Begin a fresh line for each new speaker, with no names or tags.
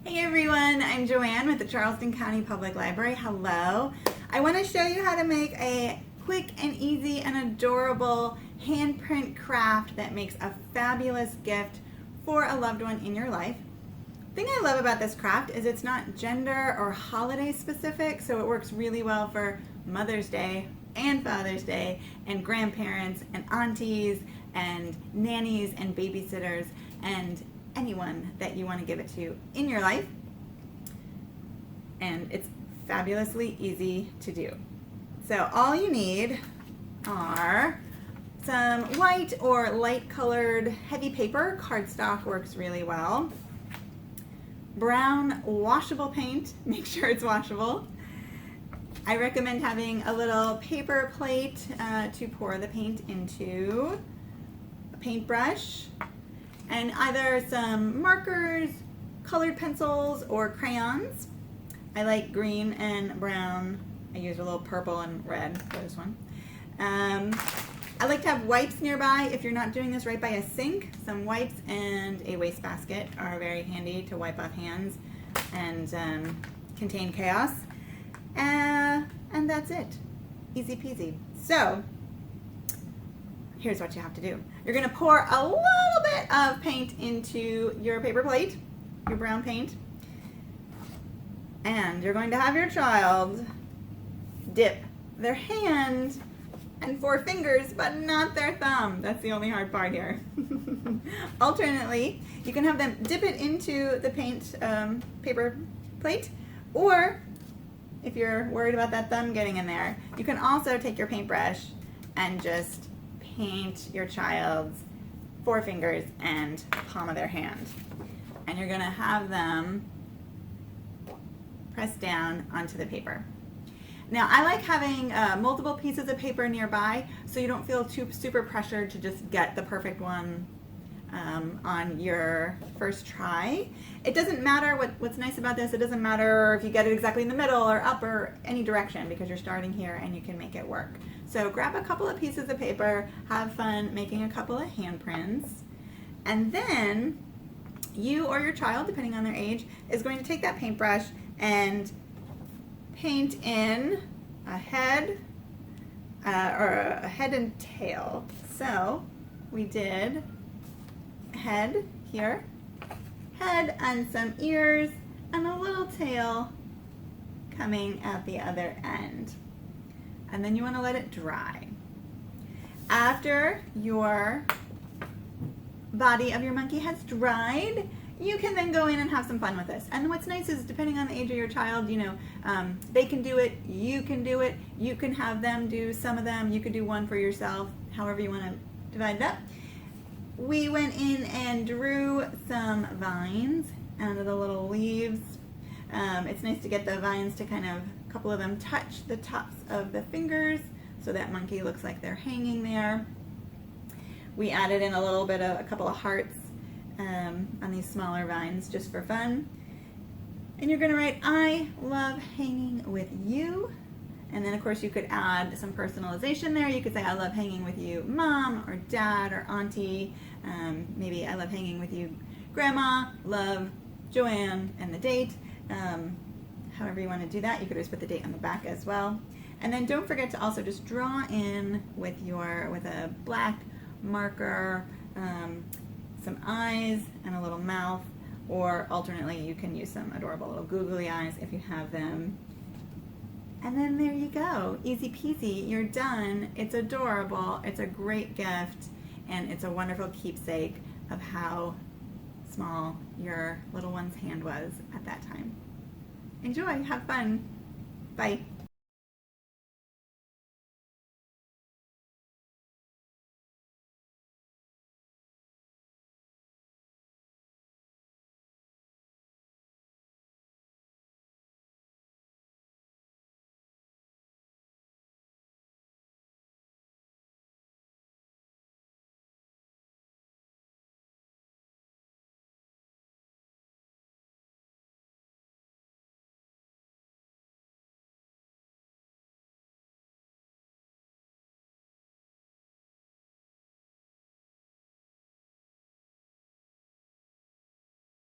Hey everyone, I'm Joanne with the Charleston County Public Library. Hello. I want to show you how to make a quick and easy and adorable handprint craft that makes a fabulous gift for a loved one in your life. The thing I love about this craft is it's not gender or holiday specific, so it works really well for Mother's Day and Father's Day and grandparents and aunties and nannies and babysitters and anyone that you want to give it to in your life. And it's fabulously easy to do. So all you need are some white or light colored heavy paper. Cardstock works really well. Brown washable paint, make sure it's washable. I recommend having a little paper plate to pour the paint into, a paintbrush, and either some markers, colored pencils, or crayons. I like green and brown. I use a little purple and red for this one. I like to have wipes nearby if you're not doing this right by a sink. Some wipes and a wastebasket are very handy to wipe off hands and contain chaos. And that's it. Easy peasy. So, here's what you have to do. You're going to pour a little bit of paint into your paper plate, your brown paint, and you're going to have your child dip their hand and 4 fingers, but not their thumb. That's the only hard part here. Alternately, you can have them dip it into the paint paper plate, or if you're worried about that thumb getting in there, you can also take your paintbrush and just paint your child's 4 fingers and palm of their hand. And you're going to have them press down onto the paper. Now, I like having multiple pieces of paper nearby so you don't feel too super pressured to just get the perfect one on your first try. It doesn't matter what's nice about this. It doesn't matter if you get it exactly in the middle or up or any direction, because you're starting here and you can make it work. So grab a couple of pieces of paper, have fun making a couple of handprints, and then you or your child, depending on their age, is going to take that paintbrush and paint in a head or a head and tail. So we did head here, head and some ears, and a little tail coming at the other end. And then you want to let it dry. After your body of your monkey has dried, you can then go in and have some fun with this. And what's nice is, depending on the age of your child, you know, they can do it, you can do it, you can have them do some of them, you could do one for yourself, however you want to divide it up. We went in and drew some vines out of the little leaves. It's nice to get the vines to kind of, a couple of them touch the tops of the fingers so that monkey looks like they're hanging there. We added in a little bit of a couple of hearts on these smaller vines just for fun. And you're going to write, "I love hanging with you." And then of course you could add some personalization there. You could say, "I love hanging with you, Mom," or Dad, or Auntie. Maybe, "I love hanging with you, Grandma, love Joanne," and the date. However you want to do that. You could always put the date on the back as well. And then don't forget to also just draw in with a black marker some eyes and a little mouth, or alternately you can use some adorable little googly eyes if you have them. And then there you go. Easy peasy. You're done. It's adorable. It's a great gift, and it's a wonderful keepsake of how small your little one's hand was at that time. Enjoy. Have fun. Bye.